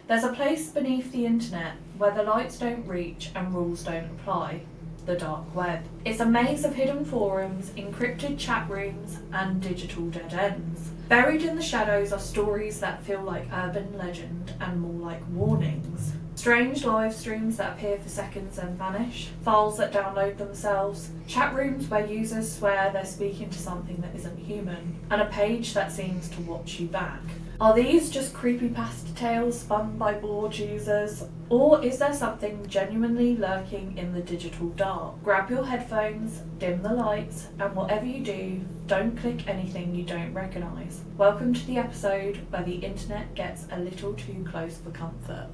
There's a place beneath the internet where the lights don't reach and rules don't apply. The dark web. It's a maze of hidden forums, encrypted chat rooms, and digital dead ends. Buried in the shadows are stories that feel like urban legend and more like warnings. Strange live streams that appear for seconds and vanish, files that download themselves, chat rooms where users swear they're speaking to something that isn't human, and a page that seems to watch you back. Are these just creepypasta tales spun by bored users? Or is there something genuinely lurking in the digital dark? Grab your headphones, dim the lights, and whatever you do, don't click anything you don't recognise. Welcome to the episode where the internet gets a little too close for comfort.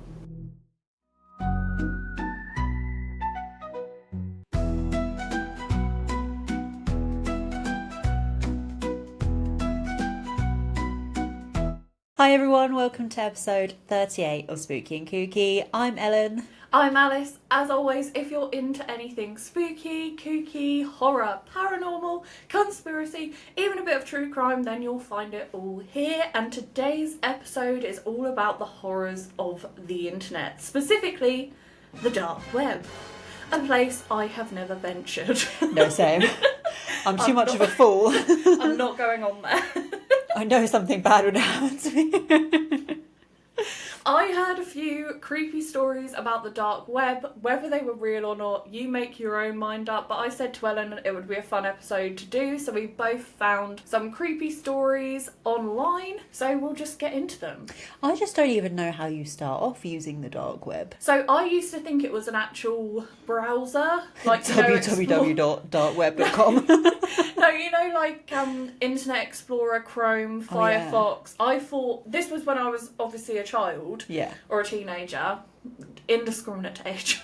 Hi everyone, welcome to episode 38 of Spooky and Kooky. I'm Ellen. I'm Alice. As always, if you're into anything spooky, kooky, horror, paranormal, conspiracy, even a bit of true crime, then you'll find it all here. And today's episode is all about the horrors of the internet, specifically the dark web. A place I have never ventured. No, same. I'm too much of a fool. I'm not going on there. I know something bad would happen to me. I heard a few creepy stories about the dark web. Whether they were real or not, you make your own mind up. But I said to Ellen it would be a fun episode to do, so we both found some creepy stories online. So we'll just get into them. I just don't even know how you start off using the dark web. So I used to think it was an actual browser, like www.darkweb.com. No, you know, like Internet Explorer, Chrome, Firefox. Oh, yeah. I thought this was when I was obviously a child, or a teenager, indiscriminate age.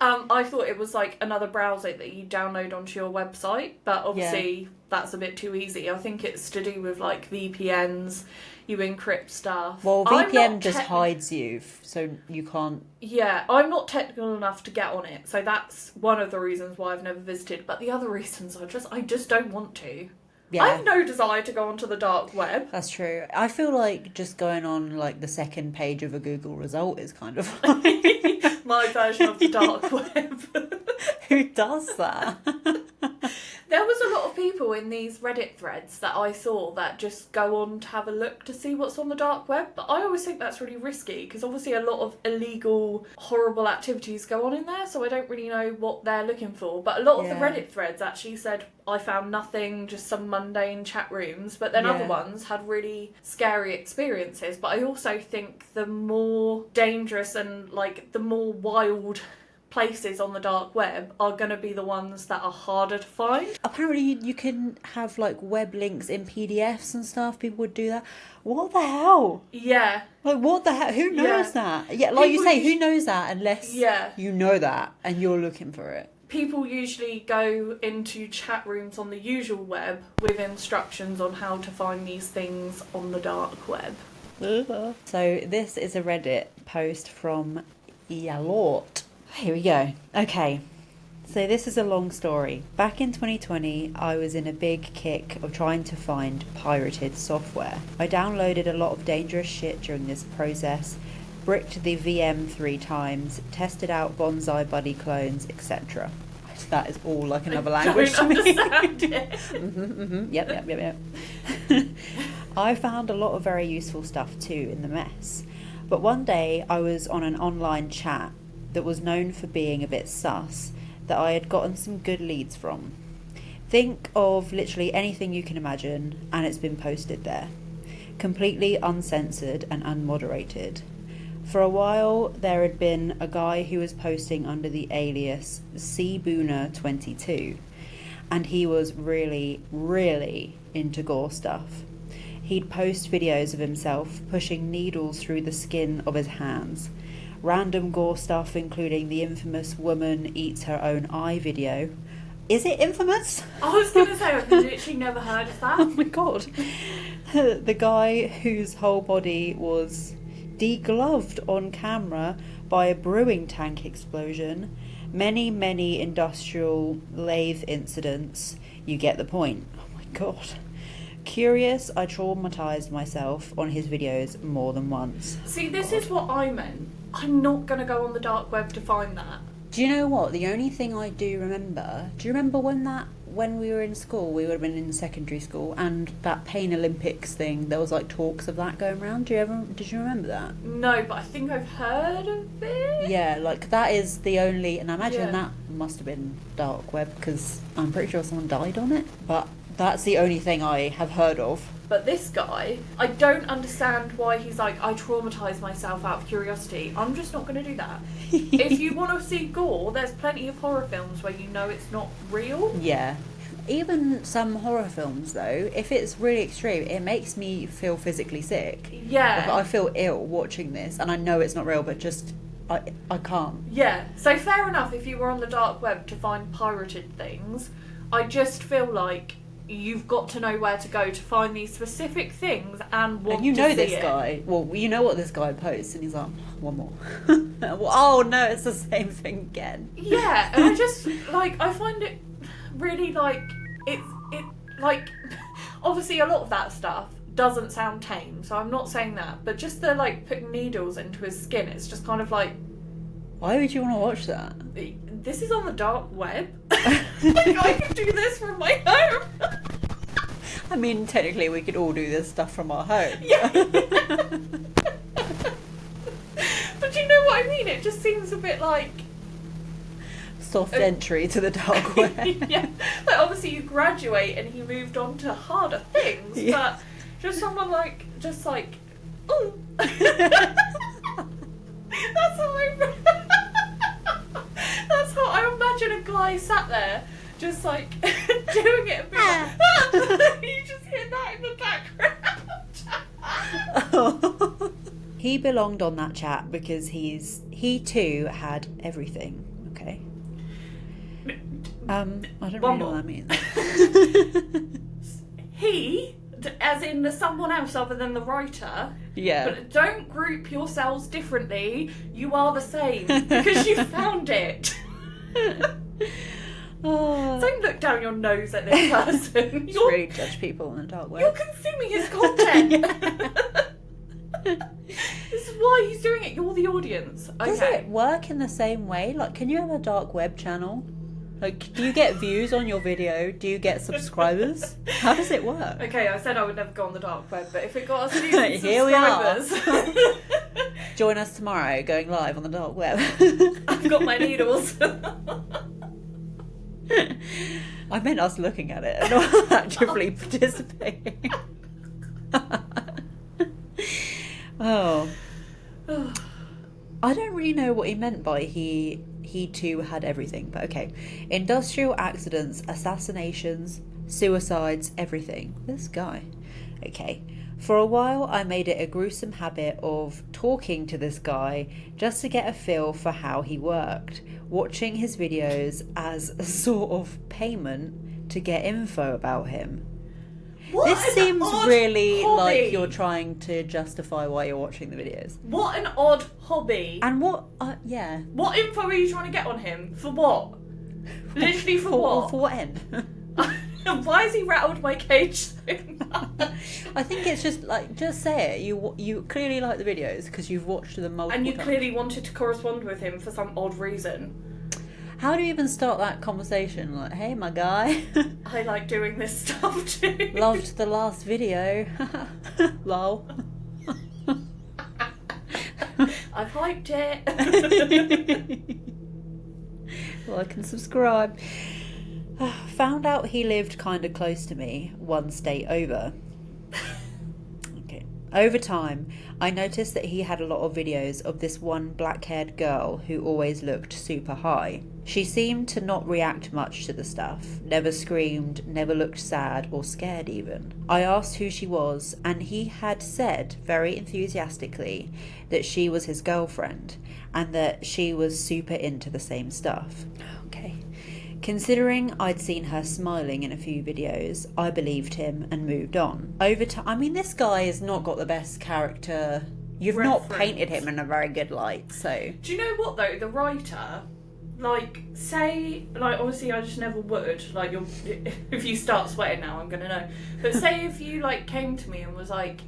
I thought it was like another browser that you download onto your website, but obviously that's a bit too easy. I think it's to do with like VPNs. You encrypt stuff. Well, VPN just hides you, so you can't... Yeah, I'm not technical enough to get on it, so that's one of the reasons why I've never visited. But the other reasons I just don't want to. Yeah. I have no desire to go onto the dark web. That's true. I feel like just going on like the second page of a Google result is kind of my version of the dark web. Who does that? There was a lot of people in these Reddit threads that I saw that just go on to have a look to see what's on the dark web. But I always think that's really risky because obviously a lot of illegal, horrible activities go on in there. So I don't really know what they're looking for. But a lot of the Reddit threads actually said, I found nothing, just some mundane chat rooms. But then other ones had really scary experiences. But I also think the more dangerous and like the more wild places on the dark web are going to be the ones that are harder to find. Apparently you can have like web links in PDFs and stuff. People would do that. What the hell? Yeah. Like what the hell? Who knows that? Yeah, like people you say, who knows that unless you know that and you're looking for it. People usually go into chat rooms on the usual web with instructions on how to find these things on the dark web. So this is a Reddit post from Yalort. Here we go. Okay, so this is a long story. Back in 2020, I was in a big kick of trying to find pirated software. I downloaded a lot of dangerous shit during this process, bricked the VM 3 times, tested out Bonsai Buddy clones, etc. That is all like another language to me. Yep. I found a lot of very useful stuff too in the mess. But one day I was on an online chat that was known for being a bit sus, that I had gotten some good leads from. Think of literally anything you can imagine, and it's been posted there. Completely uncensored and unmoderated. For a while, there had been a guy who was posting under the alias cbooner22, and he was really, really into gore stuff. He'd post videos of himself pushing needles through the skin of his hands. Random gore stuff, including the infamous woman eats her own eye video. Is it infamous? I was going to say, I've literally never heard of that. Oh my god. The guy whose whole body was degloved on camera by a brewing tank explosion. Many industrial lathe incidents. You get the point. Oh my god. Curious, I traumatised myself on his videos more than once. See, this is what I meant. I'm not going to go on the dark web to find that. Do you know what? The only thing I do you remember when we were in school, we would have been in secondary school, and that Pain Olympics thing, there was like talks of that going around? Did you remember that? No, but I think I've heard of it. Yeah, like that is the only, and I imagine that must have been dark web, because I'm pretty sure someone died on it, but that's the only thing I have heard of. But this guy, I don't understand why he's like, I traumatised myself out of curiosity. I'm just not going to do that. If you want to see gore, there's plenty of horror films where you know it's not real. Yeah. Even some horror films, though, if it's really extreme, it makes me feel physically sick. Yeah. Like, I feel ill watching this, and I know it's not real, but just, I can't. Yeah. So fair enough if you were on the dark web to find pirated things. I just feel like you've got to know where to go to find these specific things and want to see it. And you know this guy. Well, you know what this guy posts, and he's like, one more. Oh no, it's the same thing again. Yeah, and I just like, I find it really like it like, obviously a lot of that stuff doesn't sound tame, so I'm not saying that, but just the like putting needles into his skin, it's just kind of like, why would you want to watch that? This is on the dark web. Like, I can do this from my home. I mean, technically we could all do this stuff from our home. Yeah. But you know what I mean? It just seems a bit like soft entry to the dark web. Yeah. Like, obviously you graduate and he moved on to harder things, but just someone like, ooh. That's how I imagine a guy sat there, just like doing it a bit. You just hear that in the background. He belonged on that chat because he too had everything. Okay. I don't really know what that means. He, as in someone else other than the writer. Yeah. But don't group yourselves differently. You are the same because you found it. Don't look down your nose at this person. Just really judge people on the dark web. You're consuming his content. This is why he's doing it. You're the audience. Okay. Does it work in the same way? Like, can you have a dark web channel? Like, do you get views on your video? Do you get subscribers? How does it work? Okay, I said I would never go on the dark web, but if it got us views and Here we are. subscribers... Join us tomorrow, going live on the dark web. I've got my needles. I meant us looking at it and not actively participating. Oh. I don't really know what he meant by he too had everything, but okay. Industrial accidents, assassinations, suicides, everything. This guy. Okay. For a while, I made it a gruesome habit of talking to this guy just to get a feel for how he worked, watching his videos as a sort of payment to get info about him. This seems really hobby. like you're trying to justify why you're watching the videos. What an odd hobby. And what, yeah. What info are you trying to get on him? For what? Literally for what? For what end? Why has he rattled my cage so much? I think it's just like, just say it. You clearly like the videos because you've watched them multiple times. And you clearly wanted to correspond with him for some odd reason. How do you even start that conversation? Like, hey, my guy. I like doing this stuff too. Loved the last video. Lol. I've hyped it. Well, I can subscribe. Found out he lived kind of close to me, one state over. Okay. Over time, I noticed that he had a lot of videos of this one black-haired girl who always looked super high. She seemed to not react much to the stuff, never screamed, never looked sad or scared even. I asked who she was, and he had said very enthusiastically that she was his girlfriend and that she was super into the same stuff. Okay. Considering I'd seen her smiling in a few videos, I believed him and moved on. Over time, I mean, this guy has not got the best character. You've not painted him in a very good light, so... Do you know what, though? The writer like, say, like, obviously I just never would, like, if you start sweating now, I'm gonna know. But say if you, like, came to me and was like,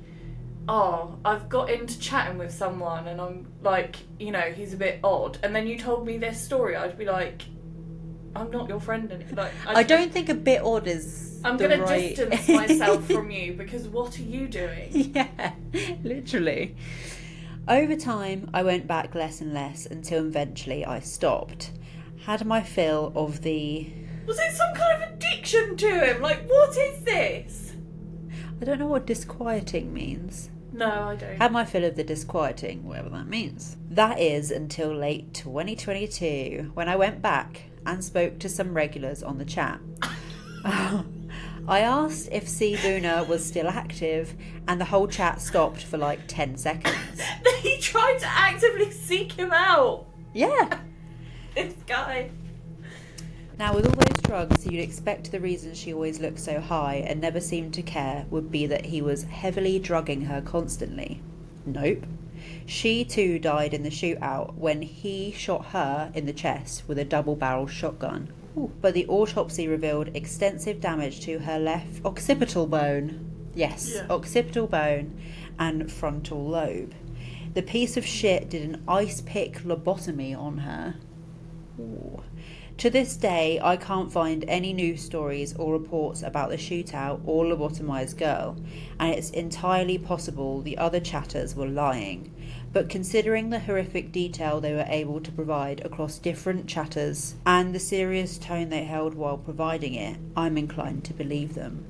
oh, I've got into chatting with someone and I'm like, you know, he's a bit odd, and then you told me this story, I'd be like, I'm not your friend. And like, I don't think a bit odd is I'm the going right... to distance myself from you, because what are you doing? Yeah, literally. Over time, I went back less and less until eventually I stopped. Had my fill of the... Was it some kind of addiction to him? Like, what is this? I don't know what disquieting means. No, I don't. Had my fill of the disquieting, whatever that means. That is until late 2022, when I went back and spoke to some regulars on the chat. I asked if C. Boona was still active, and the whole chat stopped for like 10 seconds. He tried to actively seek him out. Yeah. This guy. Now, with all those drugs, you'd expect the reason she always looked so high and never seemed to care would be that he was heavily drugging her constantly. Nope. She too died in the shootout when he shot her in the chest with a double-barrel shotgun. Ooh. But the autopsy revealed extensive damage to her left occipital bone. Yes, yeah. Occipital bone and frontal lobe. The piece of shit did an ice pick lobotomy on her. Ooh. To this day, I can't find any news stories or reports about the shootout or lobotomized girl, and it's entirely possible the other chatters were lying. But considering the horrific detail they were able to provide across different chatters and the serious tone they held while providing it, I'm inclined to believe them.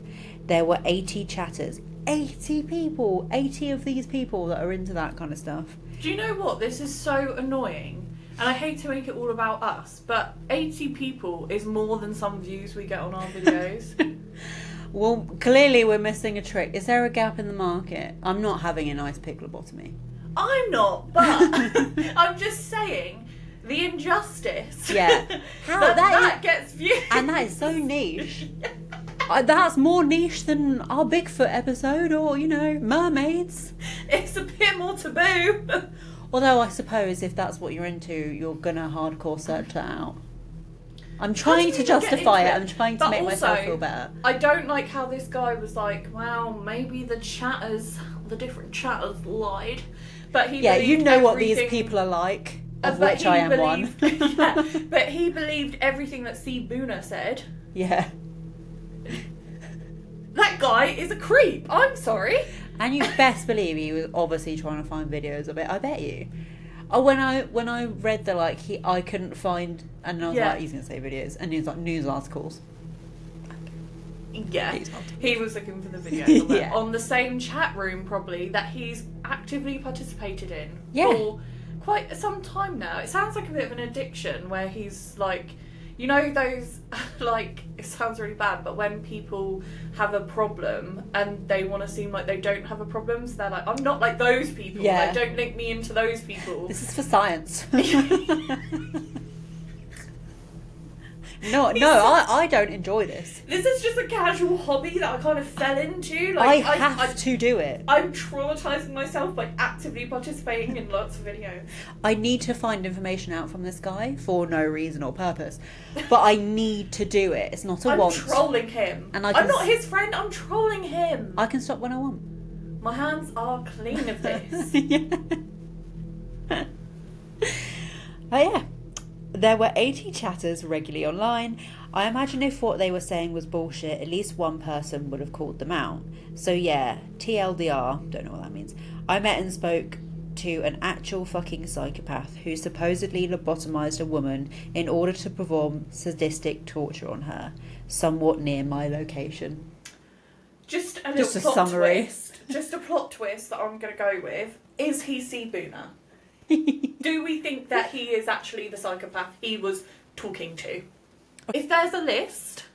There were 80 chatters. 80 people! 80 of these people that are into that kind of stuff. Do you know what? This is so annoying. And I hate to make it all about us, but 80 people is more than some views we get on our videos. Well, clearly we're missing a trick. Is there a gap in the market? I'm not having an ice pick lobotomy. I'm not, but I'm just saying the injustice. Yeah. How that gets views. And that is so niche. That's more niche than our Bigfoot episode or, you know, mermaids. It's a bit more taboo. Although I suppose if that's what you're into, you're gonna hardcore search that out. I'm trying to justify it. I'm trying to make myself feel better. I don't like how this guy was like, well, maybe the different chatters lied. But he you know what these people are like, of which I am one. Yeah, but he believed everything that C. Boona said. Yeah. That guy is a creep. I'm sorry. And you best believe he was obviously trying to find videos of it. I bet you. Oh, when I read the I couldn't find, and I was like, he's gonna say videos, and he was like news articles. Yeah, he was looking for the videos on the same chat room probably that he's actively participated in for quite some time now. It sounds like a bit of an addiction where he's like, you know, those, like, it sounds really bad, but when people have a problem and they want to seem like they don't have a problem, so they're like, I'm not like those people. Yeah. Like, don't link me into those people. This is for science. No, I don't enjoy this. This is just a casual hobby that I kind of fell into. Like, I have to do it. I'm traumatising myself by actively participating in lots of videos. I need to find information out from this guy for no reason or purpose. But I need to do it. It's not a want. I'm trolling him. And I'm not his friend, I'm trolling him. I can stop when I want. My hands are clean of this. Oh yeah. There were 80 chatters regularly online. I imagine if what they were saying was bullshit, at least one person would have called them out. So yeah, TLDR, don't know what that means. I met and spoke to an actual fucking psychopath who supposedly lobotomized a woman in order to perform sadistic torture on her, somewhat near my location. Just a summary. Just a plot twist that I'm going to go with. Is he C. Boona? Do we think that he is actually the psychopath he was talking to? If there's a list,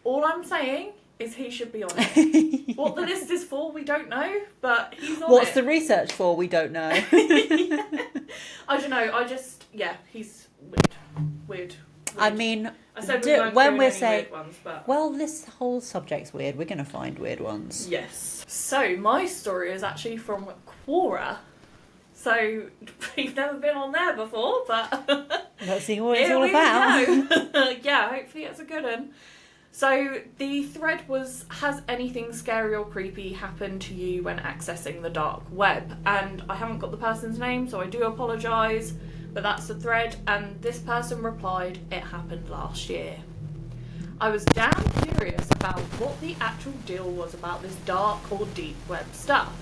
all I'm saying is he should be on it. What the list is for, we don't know, but he's on it. What's the research for, we don't know. I don't know, he's weird. I mean, I said when we're saying, weird ones, but... well, this whole subject's weird. We're going to find weird ones. Yes. So, my story is actually from Quora. So we've never been on there before, but Let's see what it's here all we about. go. Yeah, hopefully it's a good one. So the thread was, has anything scary or creepy happened to you when accessing the dark web? And I haven't got the person's name, so I do apologise, but that's the thread. And this person replied, it happened last year. I was damn curious about what the actual deal was about this dark or deep web stuff.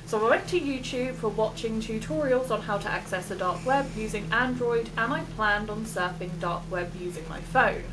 So I went to YouTube for watching tutorials on how to access the dark web using Android, and I planned on surfing dark web using my phone.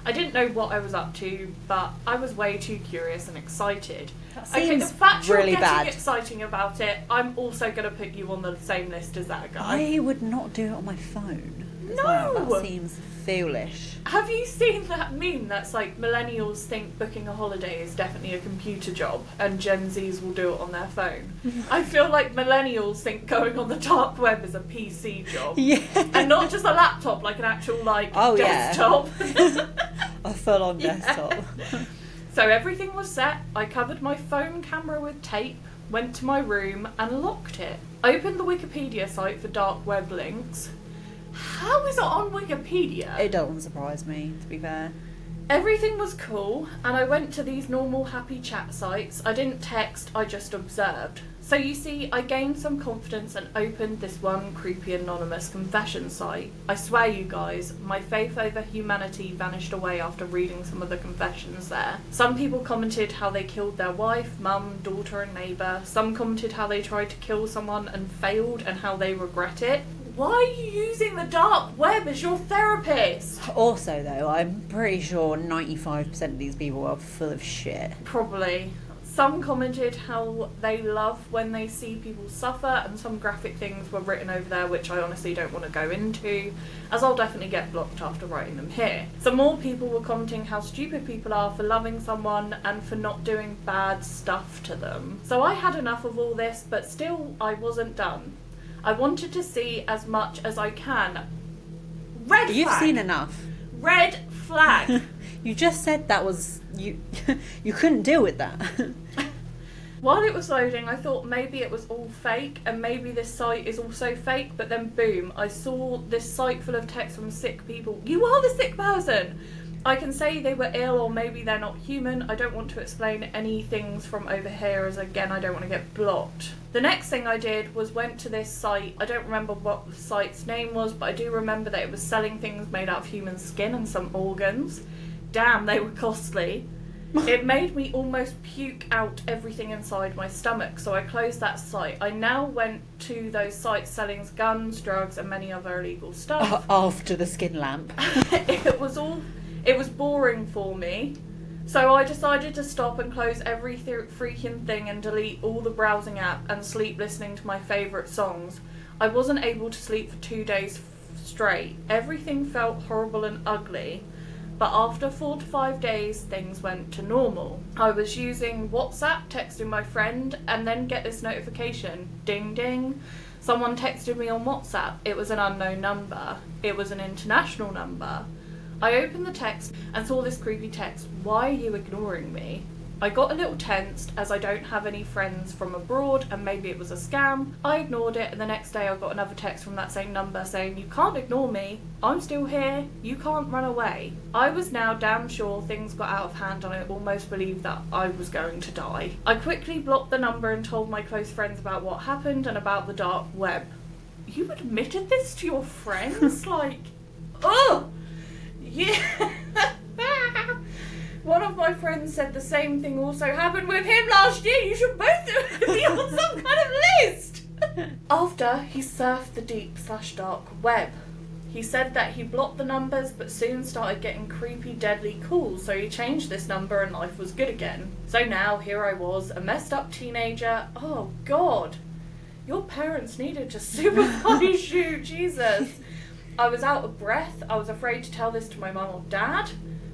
I didn't know what I was up to, but I was way too curious and excited. That Okay, the seems fact really you're bad. getting exciting about it, I'm also going to put you on the same list as that guy. I would not do it on my phone. as No! well. That seems foolish. Have you seen that meme that's like millennials think booking a holiday is definitely a computer job and Gen Zs will do it on their phone? I feel like millennials think going on the dark web is a PC job. Yeah. And not just a laptop, like an actual desktop. A full-on Yeah. desktop. So everything was set. I covered my phone camera with tape, went to my room and locked it. Opened the Wikipedia site for dark web links. How is it on Wikipedia? It doesn't surprise me, to be fair. Everything was cool, and I went to these normal happy chat sites. I didn't text, I just observed. So you see, I gained some confidence and opened this one creepy anonymous confession site. I swear you guys, my faith over humanity vanished away after reading some of the confessions there. Some people commented how they killed their wife, mum, daughter and neighbour. Some commented how they tried to kill someone and failed and how they regret it. Why are you using the dark web as your therapist? Also, though, I'm pretty sure 95% of these people are full of shit. Probably. Some commented how they love when they see people suffer, and some graphic things were written over there which I honestly don't want to go into, as I'll definitely get blocked after writing them here. Some more people were commenting how stupid people are for loving someone and for not doing bad stuff to them. So I had enough of all this, but still I wasn't done. I wanted to see as much as I can. Red flag! You've seen enough. Red flag! You just said that was... You you couldn't deal with that. While it was loading, I thought maybe it was all fake and maybe this site is also fake, but then boom, I saw this site full of text from sick people. You are the sick person! I can say they were ill or maybe they're not human. I don't want to explain any things from over here as again I don't want to get blocked. The next thing I did was went to this site. I don't remember what the site's name was, but I do remember that it was selling things made out of human skin and some organs. Damn, they were costly. It made me almost puke out everything inside my stomach, so I closed that site. I now went to those sites selling guns, drugs and many other illegal stuff. After the skin lamp. It was boring for me, so I decided to stop and close every freaking thing and delete all the browsing app and sleep listening to my favourite songs. I wasn't able to sleep for 2 days straight. Everything felt horrible and ugly, but after 4 to 5 days things went to normal. I was using WhatsApp, texting my friend, and then get this notification, ding ding. Someone texted me on WhatsApp. It was an unknown number. It was an international number. I opened the text and saw this creepy text, "Why are you ignoring me?" I got a little tensed as I don't have any friends from abroad and maybe it was a scam. I ignored it, and the next day I got another text from that same number saying, "You can't ignore me, I'm still here, you can't run away." I was now damn sure things got out of hand and I almost believed that I was going to die. I quickly blocked the number and told my close friends about what happened and about the dark web. You admitted this to your friends? Like, ugh! Yeah. One of my friends said the same thing also happened with him last year. You should both be on some kind of list. After he surfed the deep/dark web, he said that he blocked the numbers but soon started getting creepy deadly calls, so he changed this number and life was good again. So now here I was, a messed up teenager. Oh God, your parents needed to supervise you, Jesus. I was out of breath. I was afraid to tell this to my mum or dad,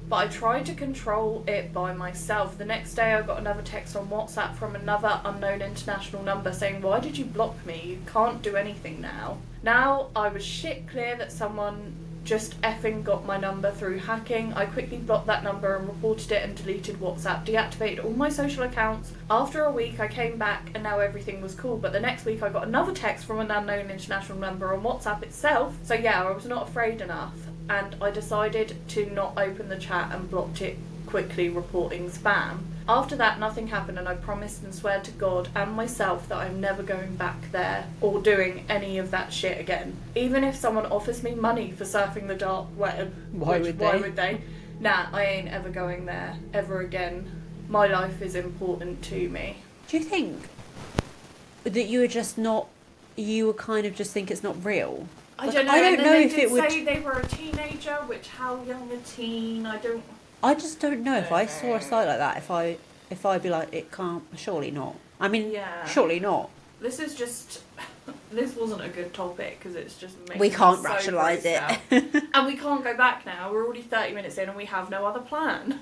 but I tried to control it by myself. The next day I got another text on WhatsApp from another unknown international number saying, "Why did you block me? You can't do anything now." Now I was shit clear that someone just effing got my number through hacking. I quickly blocked that number and reported it and deleted WhatsApp, deactivated all my social accounts. After a week I came back and now everything was cool, but the next week I got another text from an unknown international number on WhatsApp itself. So yeah, I was not afraid enough, and I decided to not open the chat and blocked it quickly, reporting spam. After that, nothing happened, and I promised and swear to God and myself that I'm never going back there or doing any of that shit again. Even if someone offers me money for surfing the dark web, Why would they? Nah, I ain't ever going there ever again. My life is important to me. Do you think that you would kind of just think it's not real? I don't know. I don't know they if it would say they were a teenager, which how young a teen? I just don't know if I saw a site like that, if I'd be like, it can't, surely not. I mean, yeah. Surely not. This is just, this wasn't a good topic because it's just making We can't me so rationalise it. And we can't go back now. We're already 30 minutes in and we have no other plan.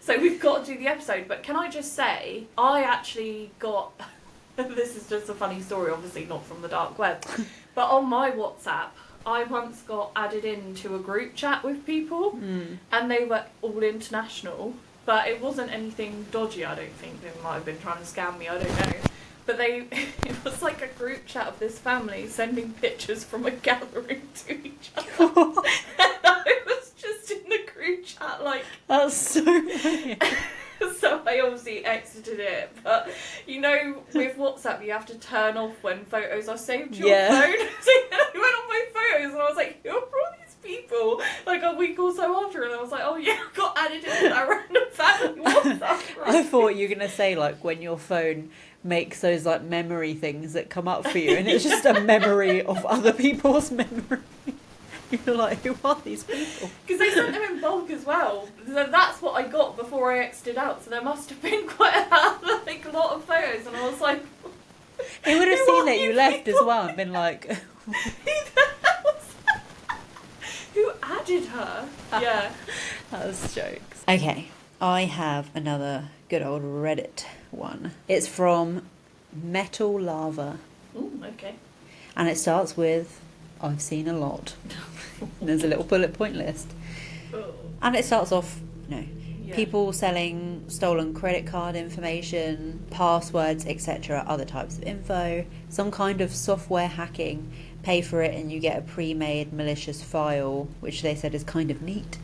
So we've got to do the episode. But can I just say, I actually got, this is just a funny story, obviously not from the dark web, but on my WhatsApp, I once got added into a group chat with people, and they were all international, but it wasn't anything dodgy, I don't think. They might have been trying to scam me, I don't know. But it was like a group chat of this family sending pictures from a gathering to each other. And I was just in the group chat like... That's so funny. So I obviously exited it, but you know, with WhatsApp you have to turn off when photos are saved to your phone. So I went on my photos and I was like, who are all these people? Like a week or so after, and I was like, oh yeah, I got added into that random family WhatsApp. Right? I thought you were going to say like when your phone makes those like memory things that come up for you, and it's just a memory of other people's memory. You're like, who are these people? Because they sent them in bulk as well. So that's what I got before I exited out. So there must have been quite a lot of photos. And I was like... He would have seen that you left as well and been like... Who added her? Yeah. That was jokes. Okay, I have another good old Reddit one. It's from Metal Lava. Ooh, okay. And it starts with, I've seen a lot. And there's a little bullet point list. Oh. And it starts off, yeah. People selling stolen credit card information, passwords, etc., other types of info, some kind of software hacking, pay for it and you get a pre-made malicious file, which they said is kind of neat.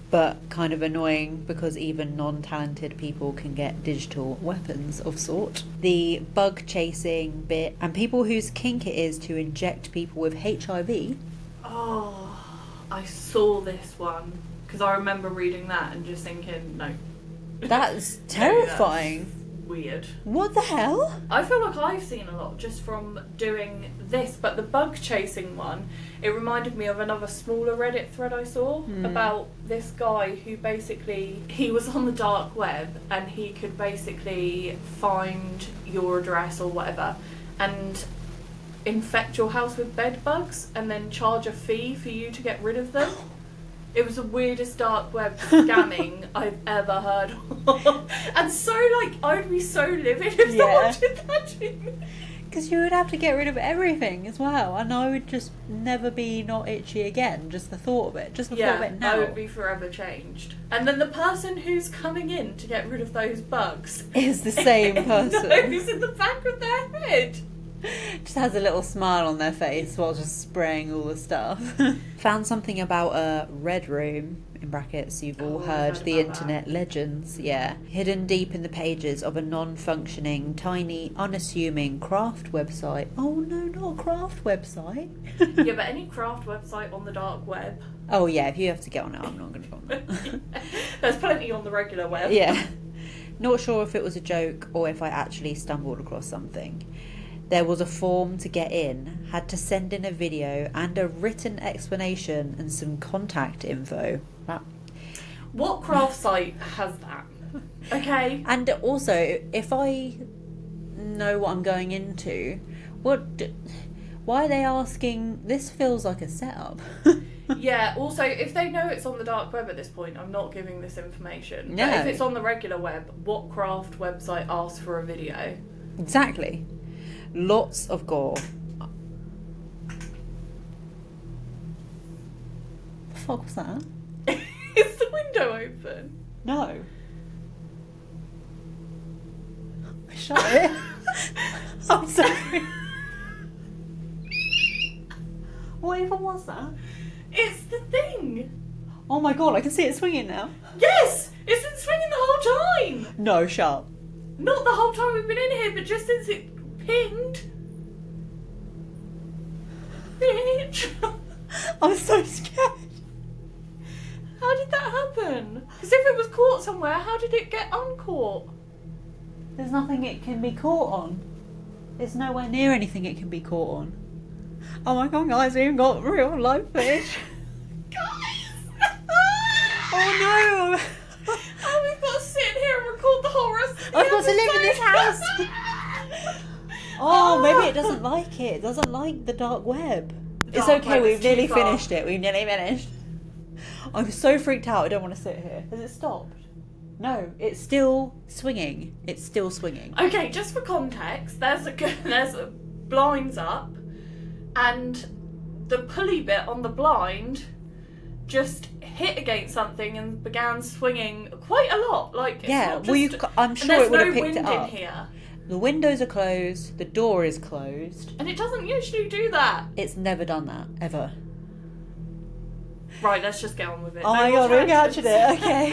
But kind of annoying because even non-talented people can get digital weapons of sort. The bug chasing bit, and people whose kink it is to inject people with HIV. Oh, I saw this one because I remember reading that and just thinking, no. That's terrifying. That's weird. What the hell? I feel like I've seen a lot just from doing this, but the bug chasing one, it reminded me of another smaller Reddit thread I saw about this guy who basically, he was on the dark web and he could basically find your address or whatever and infect your house with bed bugs and then charge a fee for you to get rid of them. It was the weirdest dark web scamming I've ever heard of. And so, like, I would be so livid if someone did that to me. Because you would have to get rid of everything as well, and I would just never be not itchy again, just the thought of it. Just the thought of it now. I would be forever changed. And then the person who's coming in to get rid of those bugs is the same person. Nose in the back of their head. Just has a little smile on their face while just spraying all the stuff. Found something about a red room, in brackets, you've all heard the internet legends, hidden deep in the pages of a non-functioning, tiny, unassuming craft website. Oh no, not a craft website. Yeah, but any craft website on the dark web. Oh yeah, if you have to get on it, I'm not going to go on that. There's plenty on the regular web. Yeah. Not sure if it was a joke or if I actually stumbled across something. There was a form to get in, had to send in a video and a written explanation and some contact info. What craft site has that? Okay. And also, if I know what I'm going into, why are they asking? This feels like a setup. Yeah, also, if they know it's on the dark web at this point, I'm not giving this information. No. But if it's on the regular web, what craft website asks for a video? Exactly. Lots of gore. fuck was that? Is the window open? No. Shut it. I'm sorry. What even was that? It's the thing. Oh my god, I can see it swinging now. Yes! It's been swinging the whole time! No, shut up. Not the whole time we've been in here, but just since it pinged. Bitch! I'm so scared. How did that happen? Because if it was caught somewhere, how did it get uncaught? There's nothing it can be caught on. There's nowhere near anything it can be caught on. Oh my god, guys, we even got real life fish. Guys! Oh no! Oh, we've got to sit in here and record the whole rest of the I've got to live in this episode. house! Oh, maybe it doesn't like it. It doesn't like the dark web. It's Dark okay, web we've is too nearly far. finished it. We've nearly finished. I'm so freaked out, I don't want to sit here. Has it stopped? No, it's still swinging. It's still swinging. Okay, just for context, there's a blinds up, and the pulley bit on the blind just hit against something and began swinging quite a lot. Like, it's Yeah, not well, just, I'm sure it would have there's no picked it wind up. in here, The windows are closed, the door is closed. and it doesn't usually do that. It's never done that, ever. Right, let's just get on with it. Oh No my more god, we're tangents. captured it, okay.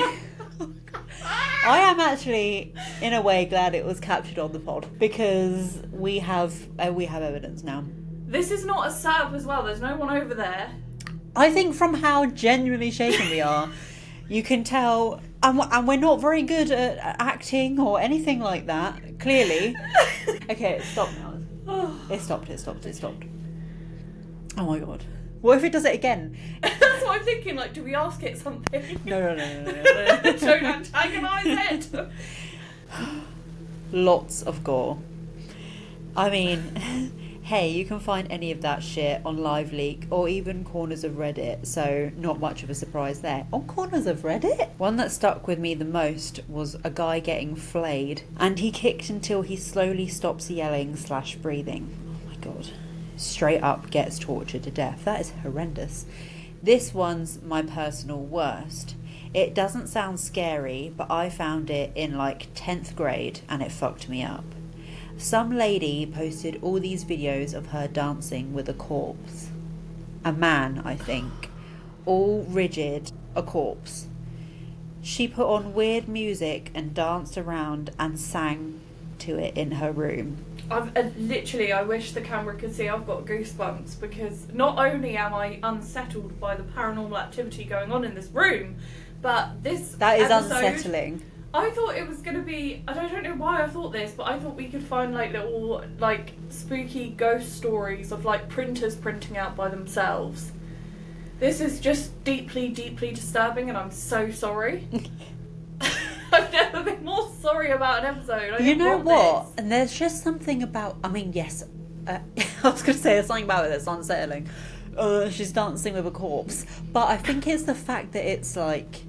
I am actually, in a way, glad it was captured on the pod, because we have evidence now. This is not a setup as well. There's no one over there. I think from how genuinely shaken we are, you can tell, and we're not very good at acting or anything like that, clearly. Okay, it stopped now. It stopped. Oh my god. What if it does it again? That's what I'm thinking. Like, do we ask it something? No. Don't antagonise it. Lots of gore. I mean, hey, you can find any of that shit on LiveLeak or even corners of Reddit, so not much of a surprise there. On corners of Reddit? One that stuck with me the most was a guy getting flayed, and he kicked until he slowly stops yelling/breathing. Oh my god. Straight up gets tortured to death. That is horrendous. This one's my personal worst. It doesn't sound scary, but I found it in like 10th grade and it fucked me up. Some lady posted all these videos of her dancing with a corpse. A man, I think. All rigid, a corpse. She put on weird music and danced around and sang to it in her room. Literally, I wish the camera could see I've got goosebumps, because not only am I unsettled by the paranormal activity going on in this room, but That is episode, unsettling. I thought it was going to be, I don't know why I thought this, but I thought we could find like little like spooky ghost stories of like printers printing out by themselves. This is just deeply, deeply disturbing, and I'm so sorry. I've never been more sorry about an episode. You know what? And there's just something about, I mean, yes, I was going to say there's something about it that's unsettling. She's dancing with a corpse. But I think it's the fact that it's like,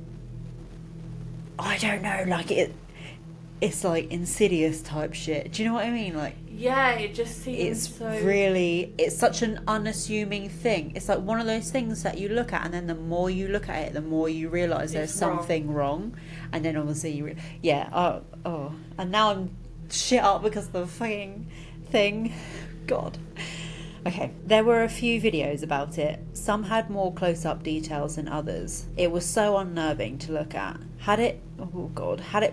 I don't know, like it's like Insidious type shit. Do you know what I mean? Like, yeah, it just seems it's such an unassuming thing. It's like one of those things that you look at, and then the more you look at it, the more you realise there's something wrong. And then obviously and now I'm shit up because of the fucking thing. God. Okay, there were a few videos about it. Some had more close-up details than others. It was so unnerving to look at. Had it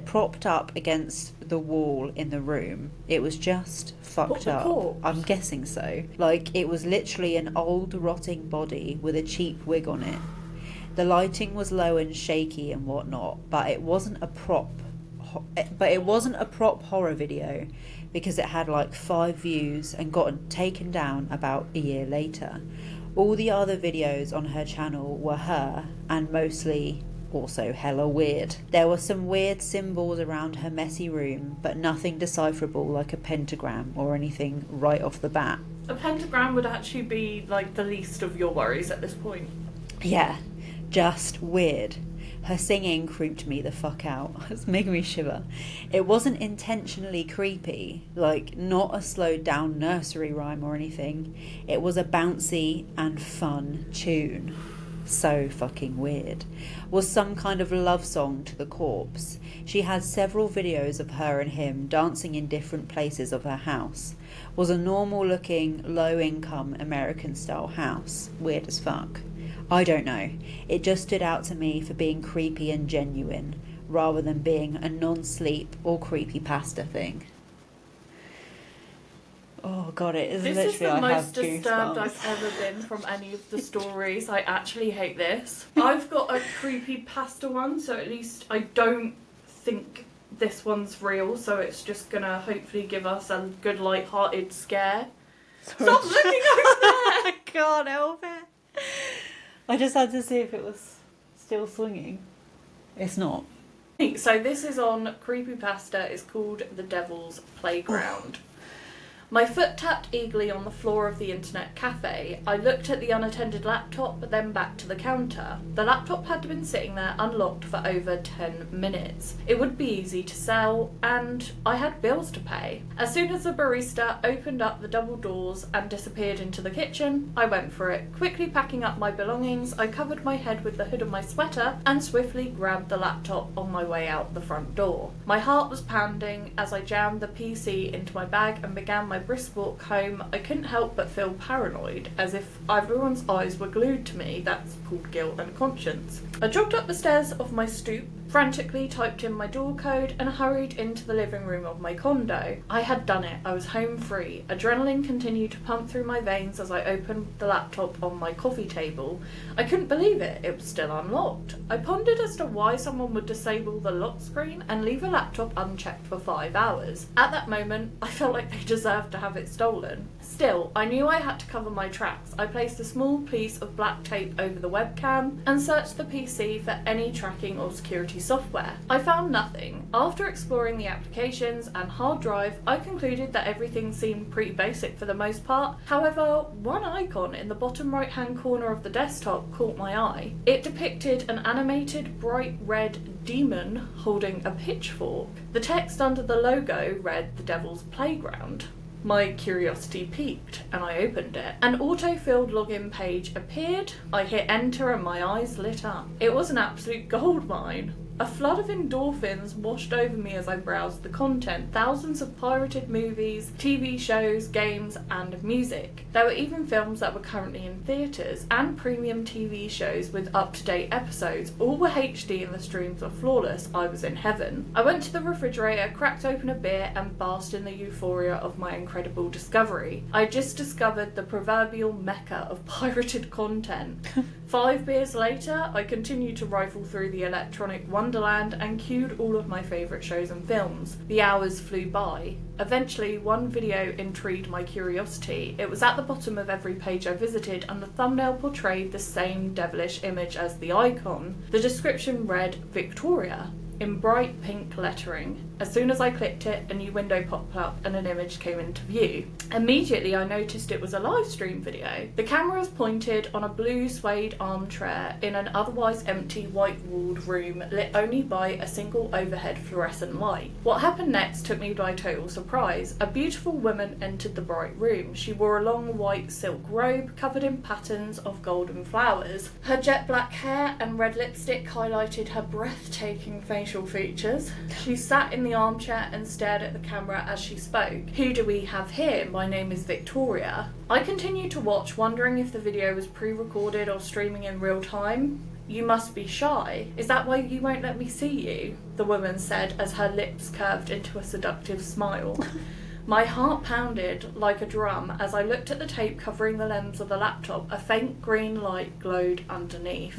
propped up against the wall in the room, it was just fucked up. Corpse? I'm guessing so. Like, it was literally an old rotting body with a cheap wig on it. The lighting was low and shaky and whatnot, but it wasn't a prop horror video, because it had like 5 views and got taken down about a year later. All the other videos on her channel were her, and mostly also hella weird. There were some weird symbols around her messy room, but nothing decipherable like a pentagram or anything right off the bat. A pentagram would actually be like the least of your worries at this point. Yeah, just weird. Her singing creeped me the fuck out. It's making me shiver. It wasn't intentionally creepy, like not a slowed down nursery rhyme or anything. It was a bouncy and fun tune. so fucking weird, was some kind of love song to the corpse. She had several videos of her and him dancing in different places of her house. Was a normal looking, low income American style house. Weird as fuck. I don't know. It just stood out to me for being creepy and genuine, rather than being a non-sleep or creepypasta thing. Oh god, it is This literally, is the I most have disturbed goosebumps. I've ever been from any of the stories. I actually hate this. I've got a creepypasta one, so at least I don't think this one's real, so it's just gonna hopefully give us a good light-hearted scare. Sorry. Stop looking over there! I can't help it. I just had to see if it was still swinging. It's not. So this is on creepypasta. It's called The Devil's Playground. My foot tapped eagerly on the floor of the internet cafe. I looked at the unattended laptop, then back to the counter. The laptop had been sitting there unlocked for over 10 minutes. It would be easy to sell, and I had bills to pay. As soon as the barista opened up the double doors and disappeared into the kitchen, I went for it. Quickly packing up my belongings, I covered my head with the hood of my sweater and swiftly grabbed the laptop on my way out the front door. My heart was pounding as I jammed the PC into my bag and began my brisk walk home. I couldn't help but feel paranoid, as if everyone's eyes were glued to me. That's called guilt and conscience. I jogged up the stairs of my stoop, frantically typed in my door code, and hurried into the living room of my condo. I had done it. I was home free. Adrenaline continued to pump through my veins as I opened the laptop on my coffee table. I couldn't believe it. It was still unlocked. I pondered as to why someone would disable the lock screen and leave a laptop unchecked for 5 hours. At that moment, I felt like they deserved to have it stolen. Still, I knew I had to cover my tracks. I placed a small piece of black tape over the webcam and searched the PC for any tracking or security software. I found nothing. After exploring the applications and hard drive, I concluded that everything seemed pretty basic for the most part. However, one icon in the bottom right hand corner of the desktop caught my eye. It depicted an animated bright red demon holding a pitchfork. The text under the logo read "The Devil's Playground." My curiosity piqued, and I opened it. An auto-filled login page appeared. I hit enter and my eyes lit up. It was an absolute goldmine. A flood of endorphins washed over me as I browsed the content. Thousands of pirated movies, TV shows, games, and music. There were even films that were currently in theatres, and premium TV shows with up-to-date episodes. All were HD and the streams were flawless. I was in heaven. I went to the refrigerator, cracked open a beer, and basked in the euphoria of my incredible discovery. I just discovered the proverbial mecca of pirated content. 5 beers later, I continued to rifle through the electronic wonderland and queued all of my favourite shows and films. The hours flew by. Eventually, one video intrigued my curiosity. It was at the bottom of every page I visited, and the thumbnail portrayed the same devilish image as the icon. The description read, "Victoria," in bright pink lettering. As soon as I clicked it, a new window popped up and an image came into view. Immediately I noticed it was a live stream video. The camera was pointed on a blue suede armchair in an otherwise empty white-walled room lit only by a single overhead fluorescent light. What happened next took me by total surprise. A beautiful woman entered the bright room. She wore a long white silk robe covered in patterns of golden flowers. Her jet black hair and red lipstick highlighted her breathtaking facial features. She sat in the armchair and stared at the camera as she spoke. "Who do we have here? My name is Victoria." I continued to watch, wondering if the video was pre-recorded or streaming in real time. "You must be shy. Is that why you won't let me see you?" the woman said as her lips curved into a seductive smile. My heart pounded like a drum as I looked at the tape covering the lens of the laptop. A faint green light glowed underneath.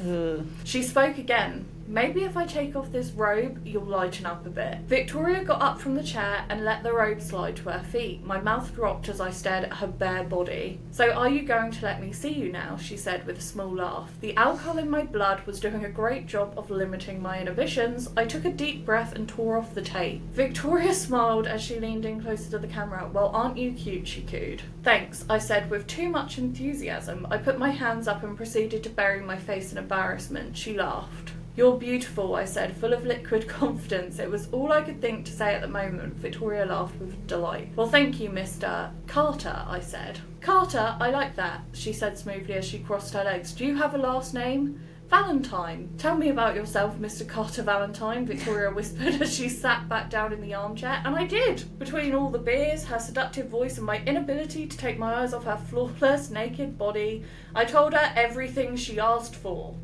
She spoke again. "Maybe if I take off this robe, you'll lighten up a bit." Victoria got up from the chair and let the robe slide to her feet. My mouth dropped as I stared at her bare body. "So are you going to let me see you now?" she said with a small laugh. The alcohol in my blood was doing a great job of limiting my inhibitions. I took a deep breath and tore off the tape. Victoria smiled as she leaned in closer to the camera. "Well, aren't you cute?" she cooed. "Thanks," I said with too much enthusiasm. I put my hands up and proceeded to bury my face in embarrassment. She laughed. "You're beautiful," I said, full of liquid confidence. It was all I could think to say at the moment. Victoria laughed with delight. "Well, thank you, Mr. Carter," I said. "Carter, I like that," she said smoothly as she crossed her legs. "Do you have a last name?" "Valentine. Tell me about yourself, Mr. Carter Valentine," Victoria whispered as she sat back down in the armchair. And I did. Between all the beers, her seductive voice, and my inability to take my eyes off her flawless, naked body, I told her everything she asked for.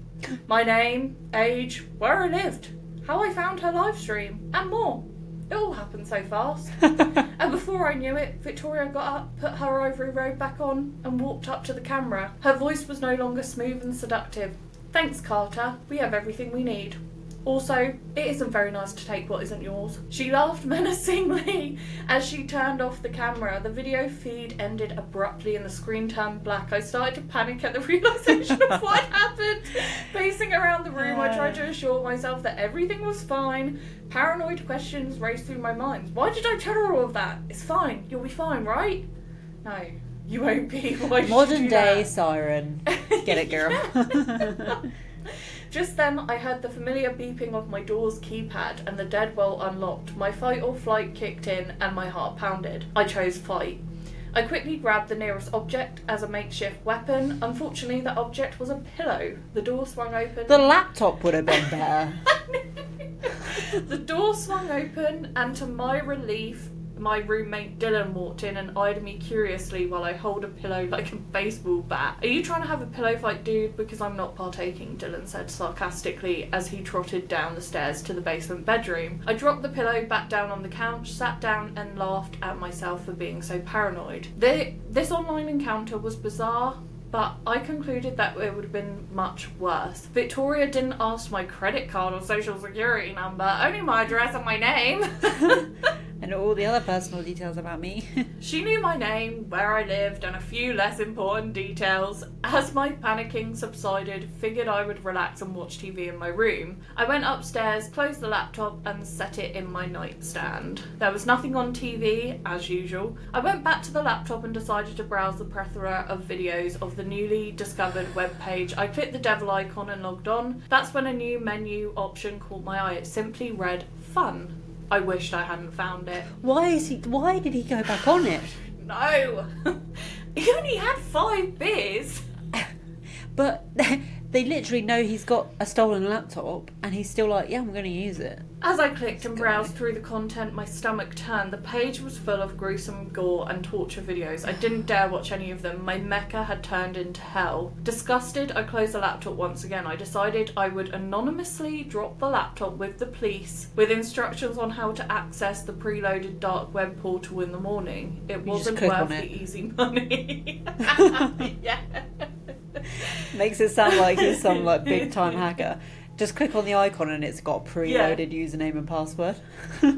My name, age, where I lived, how I found her live stream, and more. It all happened so fast. And before I knew it, Victoria got up, put her ivory robe back on, and walked up to the camera. Her voice was no longer smooth and seductive. "Thanks, Carter. We have everything we need. Also, it isn't very nice to take what isn't yours." She laughed menacingly as she turned off the camera. The video feed ended abruptly and the screen turned black. I started to panic at the realisation of what had happened. Pacing around the room, I tried to assure myself that everything was fine. Paranoid questions raced through my mind. Why did I tell her all of that? It's fine. You'll be fine, right? No, you won't be. Why did Modern you do day that? siren. Get it, girl. Just then, I heard the familiar beeping of my door's keypad and the deadbolt unlocked. My fight or flight kicked in and my heart pounded. I chose fight. I quickly grabbed the nearest object as a makeshift weapon. Unfortunately, the object was a pillow. The door swung open. The laptop would have been better. The door swung open, and to my relief, my roommate Dylan walked in and eyed me curiously while I hold a pillow like a baseball bat. "Are you trying to have a pillow fight, dude? Because I'm not partaking," Dylan said sarcastically as he trotted down the stairs to the basement bedroom. I dropped the pillow back down on the couch, sat down and laughed at myself for being so paranoid. This online encounter was bizarre, but I concluded that it would have been much worse. Victoria didn't ask my credit card or social security number, only my address and my name. And all the other personal details about me. She knew my name, where I lived, and a few less important details. As my panicking subsided, figured I would relax and watch TV in my room. I went upstairs, closed the laptop, and set it in my nightstand. There was nothing on TV, as usual. I went back to the laptop and decided to browse the plethora of videos of the newly discovered webpage. I clicked the devil icon and logged on. That's when a new menu option caught my eye. It simply read, "Fun." I wished I hadn't found it. Why did he go back on it? No! He only had 5 beers. But they literally know he's got a stolen laptop and he's still like, yeah, I'm going to use it. As I clicked and browsed through the content, my stomach turned. The page was full of gruesome gore and torture videos. I didn't dare watch any of them. My Mecca had turned into hell. Disgusted, I closed the laptop once again. I decided I would anonymously drop the laptop with the police with instructions on how to access the preloaded dark web portal in the morning. It wasn't worth the easy money. Yeah. Makes it sound like he's some like big time hacker. Just click on the icon and it's got a preloaded username and password.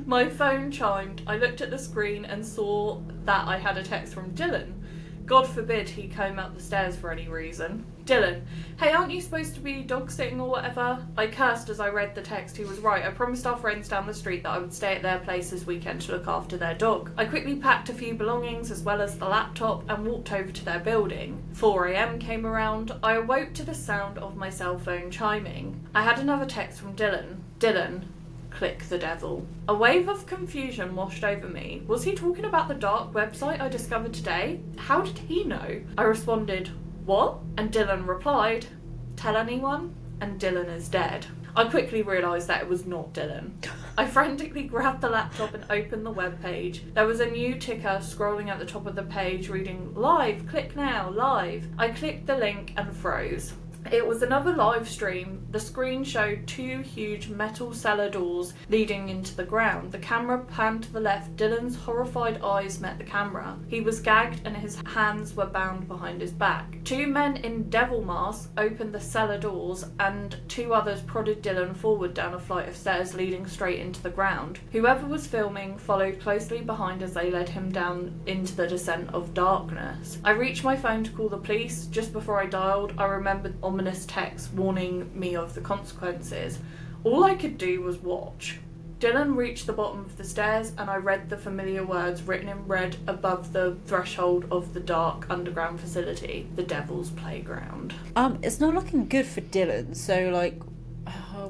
My phone chimed. I looked at the screen and saw that I had a text from Dylan. God forbid he came up the stairs for any reason. Dylan, "Hey, aren't you supposed to be dog sitting or whatever?" I cursed as I read the text. He was right. I promised our friends down the street that I would stay at their place this weekend to look after their dog. I quickly packed a few belongings as well as the laptop and walked over to their building. 4 a.m. came around. I awoke to the sound of my cell phone chiming. I had another text from Dylan. "Dylan, click the devil." A wave of confusion washed over me. Was he talking about the dark website I discovered today? How did he know? I responded, "What?" And Dylan replied, "Tell anyone, and Dylan is dead." I quickly realised that it was not Dylan. I frantically grabbed the laptop and opened the web page. There was a new ticker scrolling at the top of the page reading, "Live, click now, live." I clicked the link and froze. It was another live stream. The screen showed 2 huge metal cellar doors leading into the ground. The camera panned to the left. Dylan's horrified eyes met the camera. He was gagged and his hands were bound behind his back. 2 men in devil masks opened the cellar doors and 2 others prodded Dylan forward down a flight of stairs leading straight into the ground. Whoever was filming followed closely behind as they led him down into the descent of darkness. I reached my phone to call the police. Just before I dialed, I remembered ominous text warning me of the consequences. All I could do was watch. Dylan reached the bottom of the stairs and I read the familiar words written in red above the threshold of the dark underground facility, the Devil's Playground. It's not looking good for Dylan, so like,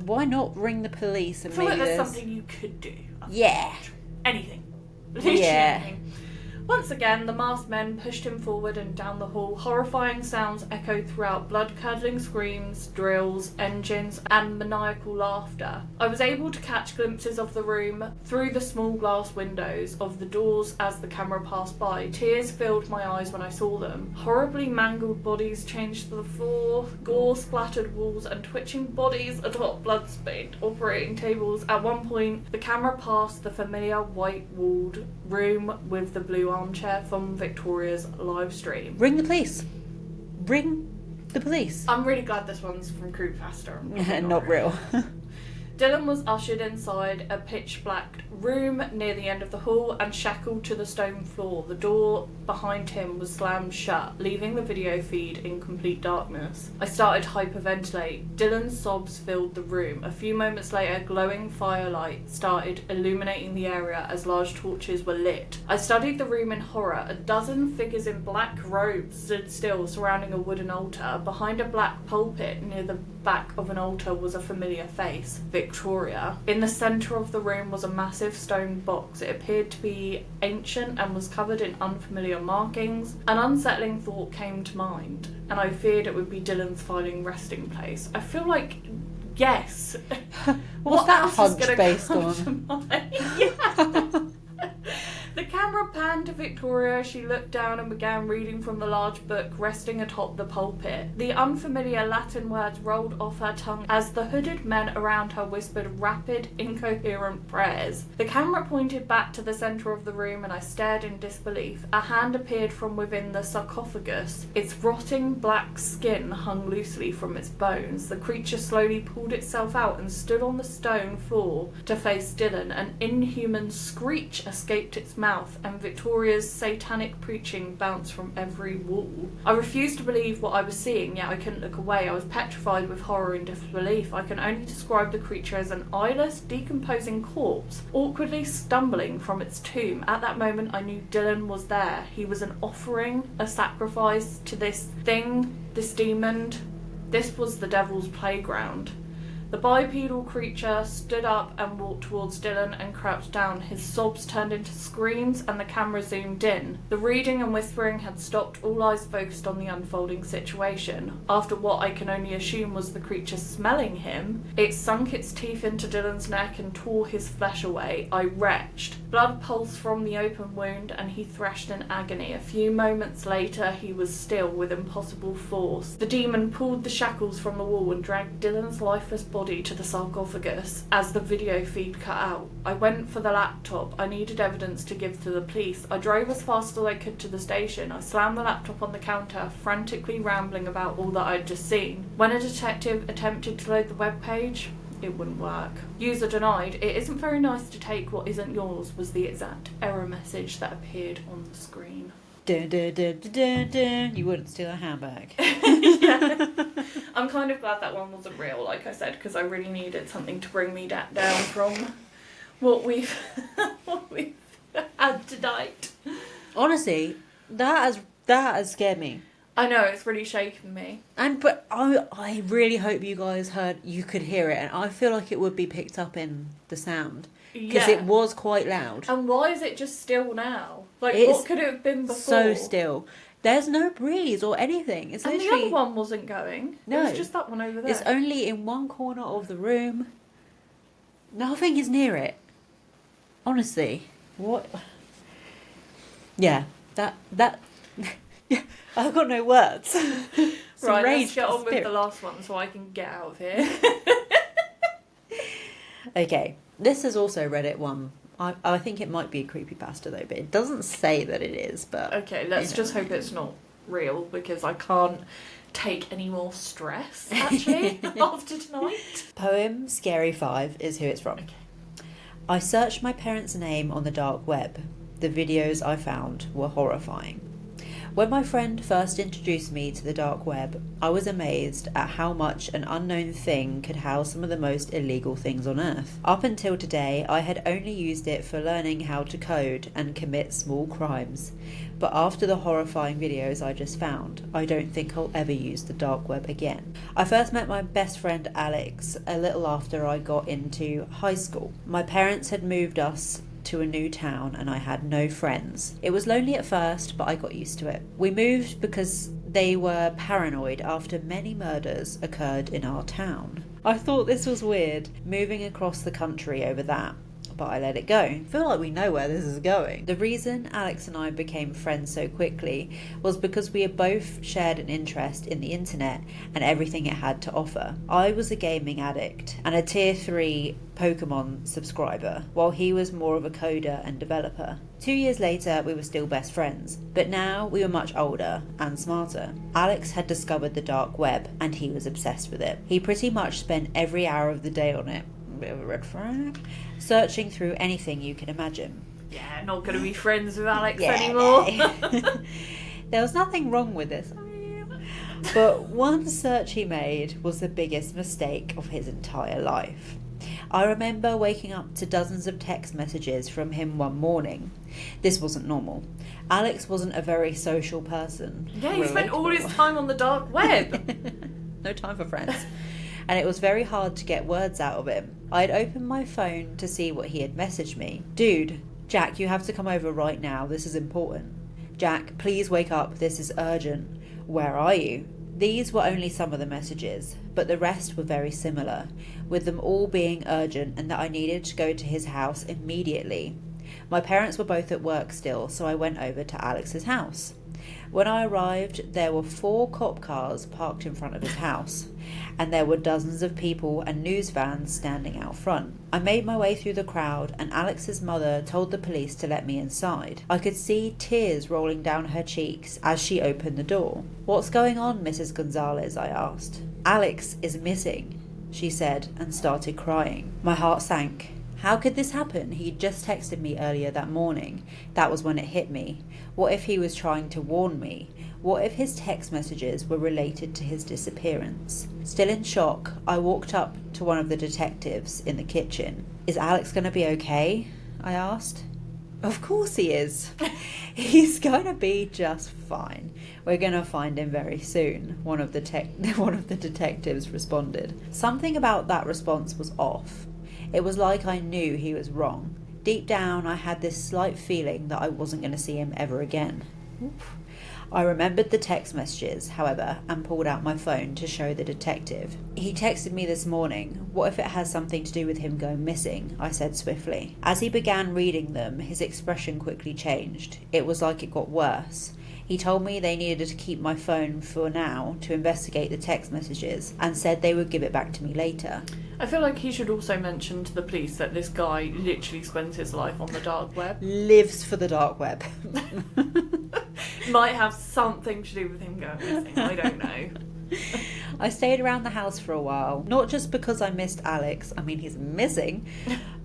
Why not ring the police and I feel maybe like there's there's... something you could do. Yeah. Anything. Literally Yeah. anything. Once again, the masked men pushed him forward and down the hall. Horrifying sounds echoed throughout, blood-curdling screams, drills, engines, and maniacal laughter. I was able to catch glimpses of the room through the small glass windows of the doors as the camera passed by. Tears filled my eyes when I saw them. Horribly mangled bodies changed to the floor, gore-splattered walls, and twitching bodies atop blood-stained operating tables. At one point, the camera passed the familiar white-walled room with the blue armchair from Victoria's live stream. Ring the police. Ring the police. I'm really glad this one's from Creepypasta. Not real. Dylan was ushered inside a pitch-black room near the end of the hall and shackled to the stone floor. The door behind him was slammed shut, leaving the video feed in complete darkness. I started to hyperventilate. Dylan's sobs filled the room. A few moments later, glowing firelight started illuminating the area as large torches were lit. I studied the room in horror. A dozen figures in black robes stood still, surrounding a wooden altar. Behind a black pulpit near the back of an altar was a familiar face, Victoria. In the centre of the room was a massive stone box. It appeared to be ancient and was covered in unfamiliar markings. An unsettling thought came to mind, and I feared it would be Dylan's final resting place. I feel like, yes. What's that else is hunch gonna based come on? to mind? Yeah. The camera panned to Victoria. She looked down and began reading from the large book resting atop the pulpit. The unfamiliar Latin words rolled off her tongue as the hooded men around her whispered rapid, incoherent prayers. The camera pointed back to the centre of the room and I stared in disbelief. A hand appeared from within the sarcophagus. Its rotting black skin hung loosely from its bones. The creature slowly pulled itself out and stood on the stone floor to face Dylan. An inhuman screech escaped its mouth, and Victoria's satanic preaching bounced from every wall. I refused to believe what I was seeing, yet I couldn't look away. I was petrified with horror and disbelief. I can only describe the creature as an eyeless, decomposing corpse, awkwardly stumbling from its tomb. At that moment, I knew Dylan was there. He was an offering, a sacrifice to this thing, this demon. This was the devil's playground. The bipedal creature stood up and walked towards Dylan and crouched down. His sobs turned into screams and the camera zoomed in. The reading and whispering had stopped, all eyes focused on the unfolding situation. After what I can only assume was the creature smelling him, it sunk its teeth into Dylan's neck and tore his flesh away. I retched. Blood pulsed from the open wound and he threshed in agony. A few moments later he was still with impossible force. The demon pulled the shackles from the wall and dragged Dylan's lifeless body to the sarcophagus. As the video feed cut out, I went for the laptop. I needed evidence to give to the police. I drove as fast as I could to the station. I slammed the laptop on the counter, frantically rambling about all that I'd just seen. When a detective attempted to load the webpage, it wouldn't work. User denied. It isn't very nice to take what isn't yours, was the exact error message that appeared on the screen. Dun, dun, dun, dun, dun, dun. You wouldn't steal a handbag. Yeah. I'm kind of glad that one wasn't real, like I said, because I really needed something to bring me down from what we've had tonight. Honestly, that has scared me. I know, it's really shaken me. But I really hope you guys could hear it, and I feel like it would be picked up in the sound. Because it was quite loud. And why is it just still now? Like, It's what could it have been before? So still. There's no breeze or anything. It's and literally... the other one wasn't going. No. It was just that one over there. It's only in one corner of the room. Nothing is near it. Honestly. What? Yeah. That... I've got no words. Right, let's get on with the last one so I can get out of here. Okay. This is also Reddit one. I think it might be a creepypasta though, but it doesn't say that it is. But okay, let's just hope it's not real because I can't take any more stress actually after tonight. Poem Scary 5 is who it's from. Okay. I searched my parents' name on the dark web. The videos I found were horrifying. When my friend first introduced me to the dark web, I was amazed at how much an unknown thing could house some of the most illegal things on earth. Up until today, I had only used it for learning how to code and commit small crimes. But after the horrifying videos I just found, I don't think I'll ever use the dark web again. I first met my best friend Alex a little after I got into high school. My parents had moved us to a new town and I had no friends. It was lonely at first, but I got used to it. We moved because they were paranoid after many murders occurred in our town. I thought this was weird, moving across the country over that, but I let it go. I feel like we know where this is going. The reason Alex and I became friends so quickly was because we had both shared an interest in the internet and everything it had to offer. I was a gaming addict and a tier 3 Pokemon subscriber, while he was more of a coder and developer. 2 years later, we were still best friends, but now we were much older and smarter. Alex had discovered the dark web and he was obsessed with it. He pretty much spent every hour of the day on it. Bit of a red flag. Searching through anything you can imagine. Yeah, not going to be friends with Alex anymore. There was nothing wrong with this. But one search he made was the biggest mistake of his entire life. I remember waking up to dozens of text messages from him one morning. This wasn't normal. Alex wasn't a very social person. Yeah, he spent all his time on the dark web. No time for friends. And it was very hard to get words out of him. I had opened my phone to see what he had messaged me. Dude, Jack, you have to come over right now. This is important. Jack, please wake up. This is urgent. Where are you? These were only some of the messages, but the rest were very similar, with them all being urgent and that I needed to go to his house immediately. My parents were both at work still, so I went over to Alex's house. When I arrived, there were 4 cop cars parked in front of his house, and there were dozens of people and news vans standing out front. I made my way through the crowd, and Alex's mother told the police to let me inside. I could see tears rolling down her cheeks as she opened the door. "What's going on, Mrs. Gonzalez?" I asked. "Alex is missing," she said, and started crying. My heart sank. How could this happen? He'd just texted me earlier that morning. That was when it hit me. What if he was trying to warn me? What if his text messages were related to his disappearance? Still in shock, I walked up to one of the detectives in the kitchen. "Is Alex going to be okay?" I asked. "Of course he is. He's going to be just fine. We're going to find him very soon," one of the detectives responded. Something about that response was off. It was like I knew he was wrong. Deep down, I had this slight feeling that I wasn't going to see him ever again. Oof. I remembered the text messages, however, and pulled out my phone to show the detective. "He texted me this morning. What if it has something to do with him going missing?" I said swiftly. As he began reading them, his expression quickly changed. It was like it got worse. He told me they needed to keep my phone for now to investigate the text messages and said they would give it back to me later. I feel like he should also mention to the police that this guy literally spends his life on the dark web. Lives for the dark web. Might have something to do with him going missing. I don't know. I stayed around the house for a while, not just because I missed Alex, I mean he's missing,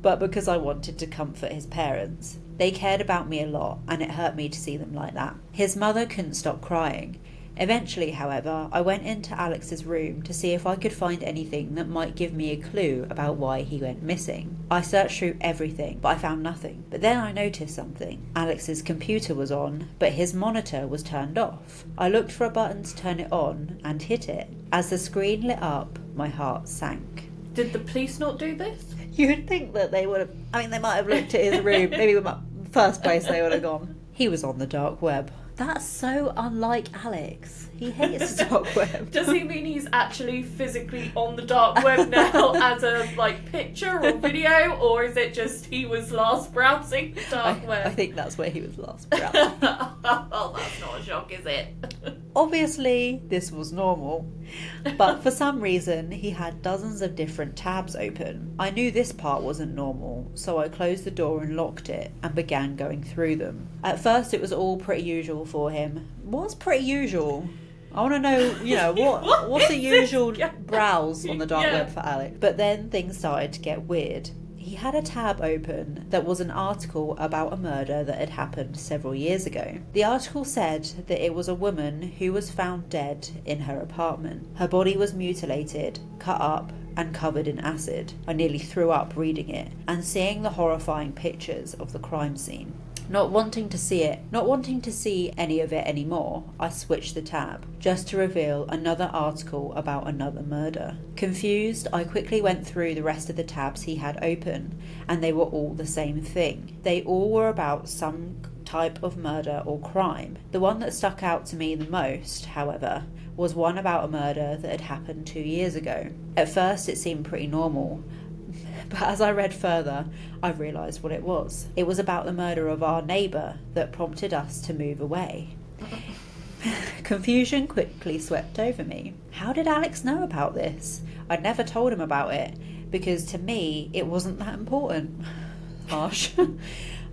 but because I wanted to comfort his parents. They cared about me a lot, and it hurt me to see them like that. His mother couldn't stop crying. Eventually, however, I went into Alex's room to see if I could find anything that might give me a clue about why he went missing. I searched through everything, but I found nothing. But then I noticed something. Alex's computer was on, but his monitor was turned off. I looked for a button to turn it on and hit it. As the screen lit up, my heart sank. Did the police not do this? You would think that they would have... I mean, they might have looked at his room. Maybe the first place they would have gone. He was on the dark web. That's so unlike Alex. He hates the dark web. Does he mean he's actually physically on the dark web now as a picture or video, or is it just he was last browsing the dark web? I think that's where he was last browsing. Oh, that's not a shock, is it? Obviously, this was normal, but for some reason, he had dozens of different tabs open. I knew this part wasn't normal, so I closed the door and locked it and began going through them. At first, it was all pretty usual for him. What's pretty usual? I want to know, what's the usual browse on the dark web for Alex? But then things started to get weird. He he had a tab open that was an article about a murder that had happened several years ago. The article said that it was a woman who was found dead in her apartment. Her body was mutilated, cut up, and covered in acid. I nearly threw up reading it and seeing the horrifying pictures of the crime scene. Not wanting to see any of it anymore, I switched the tab, just to reveal another article about another murder. Confused, I quickly went through the rest of the tabs he had open, and they were all the same thing. They all were about some type of murder or crime. The one that stuck out to me the most, however, was one about a murder that had happened 2 years ago. At first it seemed pretty normal, but as I read further, I realised what it was. It was about the murder of our neighbour that prompted us to move away. Confusion quickly swept over me. How did Alex know about this? I'd never told him about it, because to me, it wasn't that important. Harsh.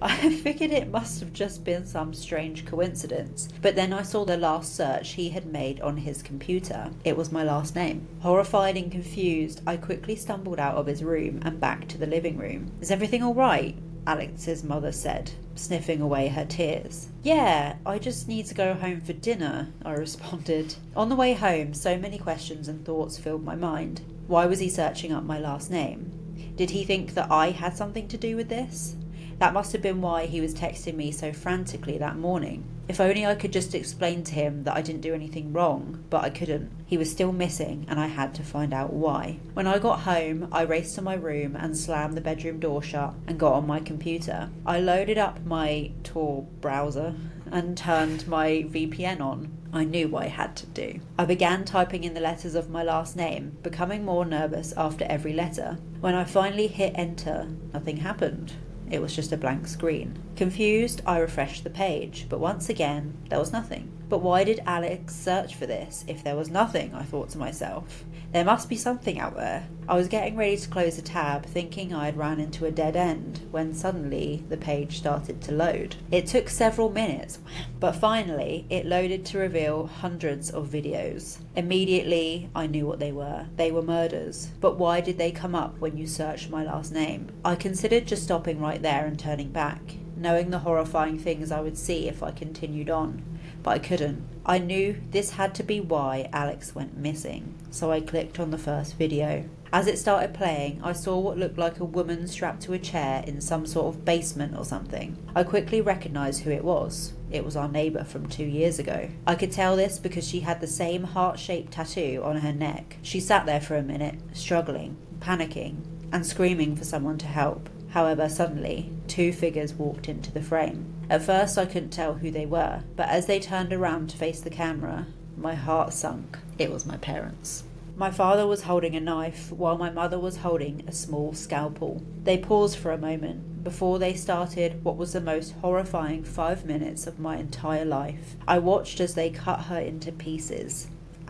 I figured it must have just been some strange coincidence, but then I saw the last search he had made on his computer. It was my last name. Horrified and confused, I quickly stumbled out of his room and back to the living room. "Is everything all right?" Alex's mother said, sniffing away her tears. "Yeah, I just need to go home for dinner," I responded. On the way home, so many questions and thoughts filled my mind. Why was he searching up my last name? Did he think that I had something to do with this? That must have been why he was texting me so frantically that morning. If only I could just explain to him that I didn't do anything wrong, but I couldn't. He was still missing, and I had to find out why. When I got home, I raced to my room and slammed the bedroom door shut and got on my computer. I loaded up my Tor browser and turned my VPN on. I knew what I had to do. I began typing in the letters of my last name, becoming more nervous after every letter. When I finally hit enter, nothing happened. It was just a blank screen. Confused, I refreshed the page, but once again, there was nothing. But why did Alex search for this if there was nothing, I thought to myself. There must be something out there. I was getting ready to close the tab, thinking I had ran into a dead end, when suddenly the page started to load. It took several minutes, but finally it loaded to reveal hundreds of videos. Immediately, I knew what they were. They were murders. But why did they come up when you searched my last name? I considered just stopping right there and turning back, knowing the horrifying things I would see if I continued on. But I couldn't. I knew this had to be why Alex went missing, so I clicked on the first video. As it started playing, I saw what looked like a woman strapped to a chair in some sort of basement or something. I quickly recognised who it was. It was our neighbour from 2 years ago. I could tell this because she had the same heart-shaped tattoo on her neck. She sat there for a minute, struggling, panicking, and screaming for someone to help. However, suddenly, 2 figures walked into the frame. At first I couldn't tell who they were, but as they turned around to face the camera, my heart sunk. It was my parents. My father was holding a knife, while my mother was holding a small scalpel. They paused for a moment before they started what was the most horrifying 5 minutes of my entire life. I watched as they cut her into pieces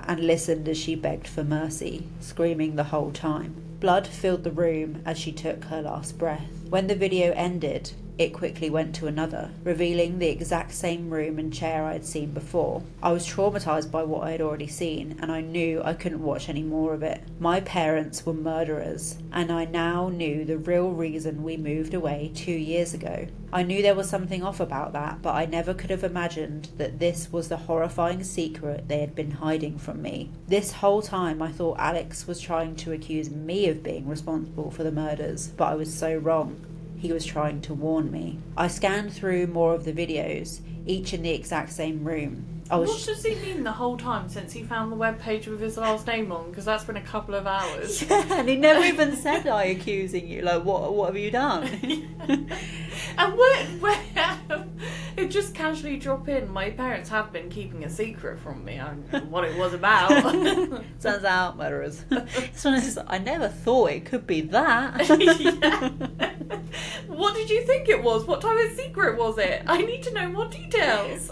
and listened as she begged for mercy, screaming the whole time. Blood filled the room as she took her last breath. When the video ended, it quickly went to another, revealing the exact same room and chair I had seen before. I was traumatised by what I had already seen, and I knew I couldn't watch any more of it. My parents were murderers, and I now knew the real reason we moved away 2 years ago. I knew there was something off about that, but I never could have imagined that this was the horrifying secret they had been hiding from me. This whole time I thought Alex was trying to accuse me of being responsible for the murders, but I was so wrong. He was trying to warn me. I scanned through more of the videos, each in the exact same room. What does he mean the whole time since he found the webpage with his last name on? Because that's been a couple of hours. Yeah, and he never even said, "I accusing you." Like, what have you done? And where it just casually drop in. My parents have been keeping a secret from me on what it was about. Turns out, murderers. I never thought it could be that. Yeah. What did you think it was? What type of secret was it? I need to know more details.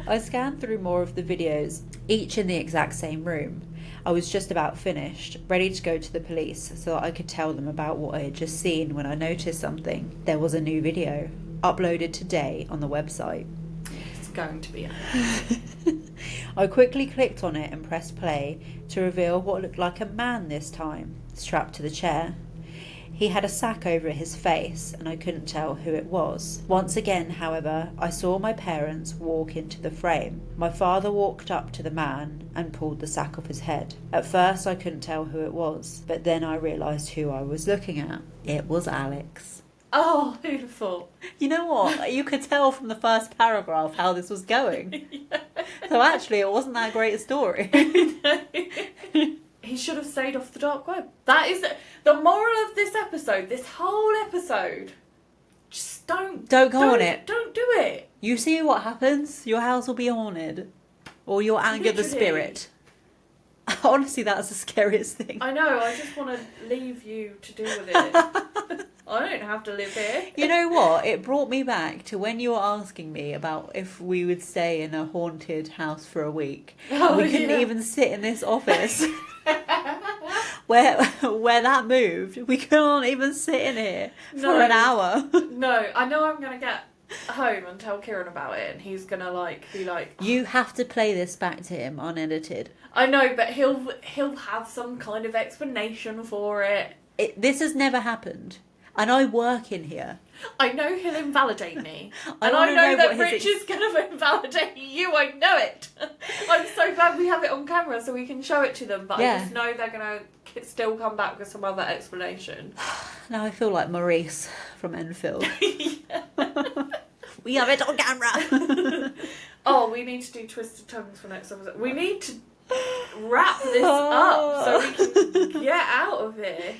I scanned through more of the videos, each in the exact same room. I was just about finished, ready to go to the police so that I could tell them about what I had just seen when I noticed something. There was a new video, uploaded today on the website. It's going to be. I quickly clicked on it and pressed play to reveal what looked like a man this time, strapped to the chair. He had a sack over his face, and I couldn't tell who it was. Once again, however, I saw my parents walk into the frame. My father walked up to the man and pulled the sack off his head. At first I couldn't tell who it was, but then I realised who I was looking at. It was Alex. Oh, who'd thought? You know what? You could tell from the first paragraph how this was going. Yeah. So actually it wasn't that great a story. He should have stayed off the dark web. That is the moral of this episode, this whole episode. Just don't go on it. Don't do it. You see what happens? Your house will be haunted. Or you'll anger the Literally. spirit. Honestly, that's the scariest thing. I know, I just want to leave you to deal with it. I don't have to live here. You know what? It brought me back to when you were asking me about if we would stay in a haunted house for a week. Oh, We couldn't yeah. even sit in this office where that moved. We couldn't even sit in here for No. an hour. No, I know I'm going to get home and tell Kieran about it, and he's going to be like... You have to play this back to him unedited. I know, but he'll have some kind of explanation for it. This has never happened. And I work in here. I know he'll invalidate me. I And I wanna know know that what Rich his is going to invalidate you. I know it. I'm so glad we have it on camera so we can show it to them. But Yeah. I just know they're going to still come back with some other explanation. Now I feel like Maurice from Enfield. Yeah. We have it on camera. Oh, we need to do Twisted Tongues for next episode. We need to wrap this up so we can get out of here.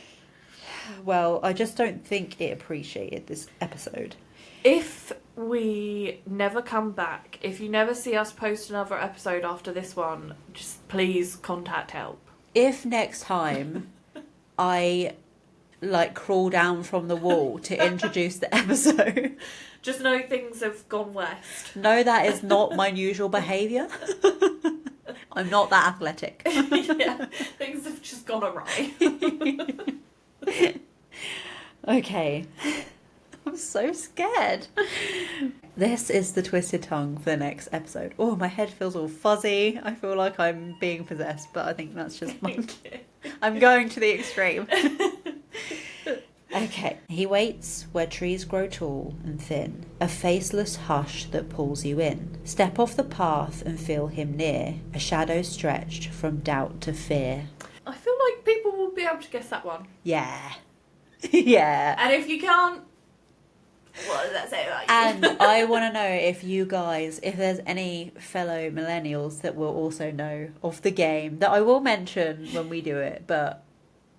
Well, I just don't think it appreciated this episode. If we never come back, if you never see us post another episode after this one, just please contact help. If next time I crawl down from the wall to introduce the episode, Just know things have gone west. no, that is not my usual behaviour. I'm not that athletic. Yeah, things have just gone awry. Okay. I'm so scared. This is the Twisted Tongue for the next episode. Oh, my head feels all fuzzy. I feel like I'm being possessed, but I think that's just mine. I'm going to the extreme. Okay. He waits where trees grow tall and thin, a faceless hush that pulls you in. Step off the path and feel him near, a shadow stretched from doubt to fear. I feel like people will be able to guess that one. Yeah. Yeah. And if you can't, what does that say about you? And I want to know if you guys, if there's any fellow millennials that will also know of the game that I will mention when we do it, but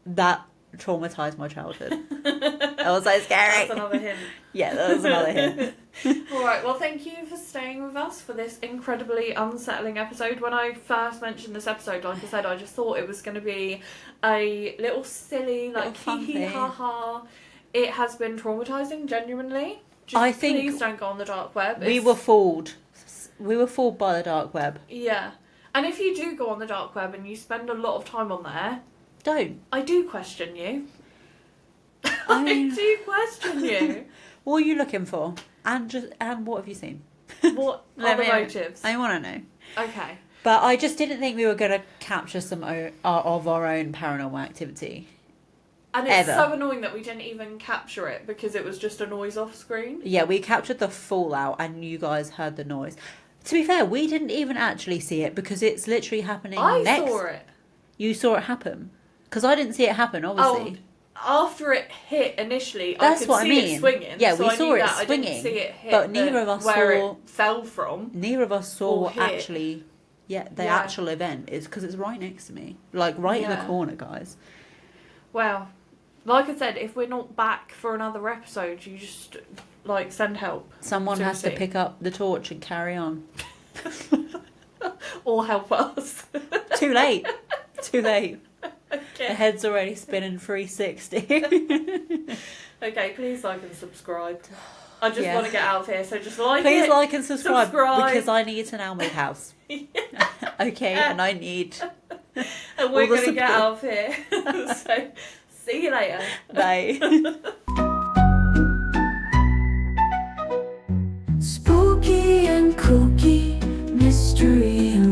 that traumatized my childhood. That was so scary. That's another hint. Yeah, that was another hint. Alright, well thank you for staying with us for this incredibly unsettling episode. When I first mentioned this episode, like I said, I just thought it was going to be a little silly, Little like fun hee hee thing. ha ha. It has been traumatising, genuinely. Just I think please don't go on the dark web. We were fooled. We were fooled by the dark web. Yeah. And if you do go on the dark web and you spend a lot of time on there, Don't. I do question you. I mean- I do question you. What are you looking for? And what have you seen? What are the motives? I want to know. Okay. But I just didn't think we were going to capture some of our own paranormal activity. And it's Ever. so annoying that we didn't even capture it because it was just a noise off screen. Yeah, we captured the fallout and you guys heard the noise. To be fair, we didn't even actually see it because it's literally happening I next. saw it. You saw it happen? Because I didn't see it happen, obviously. After it hit initially, That's I could what I see mean. it swinging. Yeah, so we I saw knew it that. I swinging, didn't see it hit but neither of us where saw- it fell from. Neither of us saw Or what hit. actually... Yeah, the Yeah. actual event is because it's right next to me. Like, right in the Yeah. corner, guys. Well, like I said, if we're not back for another episode, you just, send help. Someone has to Seriously. pick up the torch and carry on. Or help us. Too late. Too late. The Okay. head's already spinning 360. Okay, please like and subscribe. I just Yeah. want to get out of here, so just like Please it. like and subscribe, subscribe. because I need to now move house. Okay, and I need... And we're all the going to get support. out of here. So, see you later. Bye. Spooky and kooky, mystery and